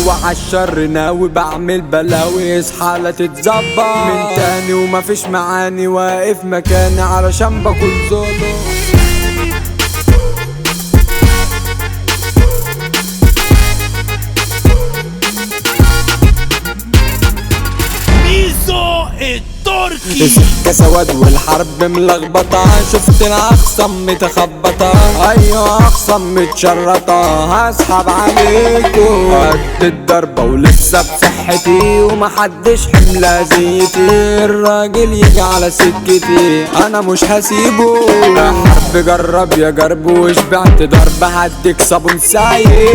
وعالشر ناوي بعمل بلاوي، اصحى لا تتظبط من تاني ومفيش معاني، واقف مكاني علشان باكل زولو. سكة سواد والحرب ملخبطة، شفت الأخصم متخبطة، أيوة أخصم متشرطة، هسحب عليكم قد الضربة ولسه بصحتي، ومحدش حملة زيتي، الراجل يجي على سكتي أنا مش هسيبه. يا حرب جرب يا جرب وشبعت ضرب، هديك صابون سايق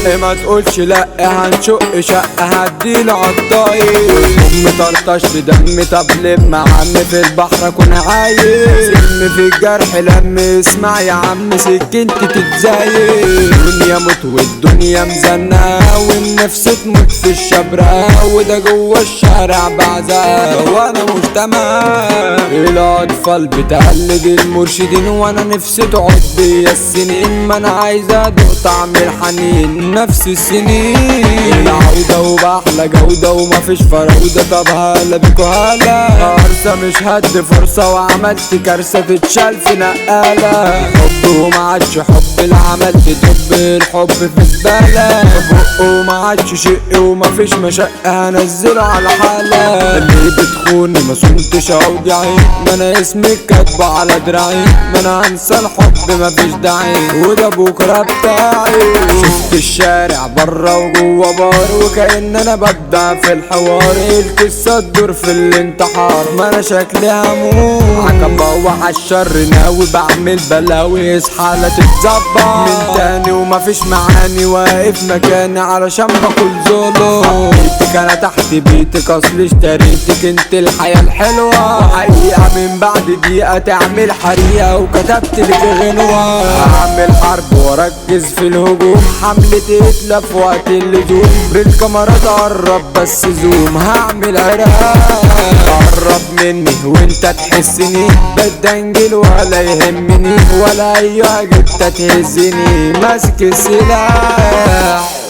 دق ما تقولش لأ، هنشق شقة هديله عالطايق، مطرطش بدم طب لما عم في البحر اكون عايش، سم في الجرح لما اسمع يا عم سكنتي تتزايد، الدنيا موت والدنيا مزنقة والنفس تموت في الشبرة، وده جوه الشارع بعزق وانا مش تمام. الاطفال بتقلد المرشدين وانا نفسي تقعد بيا السنين، ما انا عايز ادوق طعم الحنين نفس السنين، العودة وبأحلى جودة ومفيش فراودة، طب هلا بيكو هلا قرصة مش هد فرصة، وعملت كارثة تتشال في نقالة، حب ومعادش حب العمل تدب الحب في زبالة، بق ومعادش شق ومفيش مشقة هنزله على حالة، اللي بتخوني ما صنتش اوجعي، ما انا اسمك كاتبه على دراعي، ما انا هنسى الحب مفيش داعي، وده بكرة بتاعي. شفت الشارع برا وجوه بار، وكأن انا ببدع في الحوار، القصة تدور في الانتحار، ما انا شكلي هموت عقبة وعالشر ناوي بعمل بلاوي، اصحى لا تتظبط من تاني ومفيش معاني، واقف مكاني علشان باكل زولو، بيتك انا تحت بيتك اصل اشتريتك انت الحياة الحلوة، وحقيقة من بعد دقيقة تعمل حريقة وكتبت لك غنوة، هعمل حرب واركز في الهجوم، حملة اتلف وقت اللزوم، بالكاميرات قرب بس زوم، هعمل عراق قرب مني وانت تحسني، بدنجل ولا يهمني، ولا اي حاجة تهزني، ماسك السلاح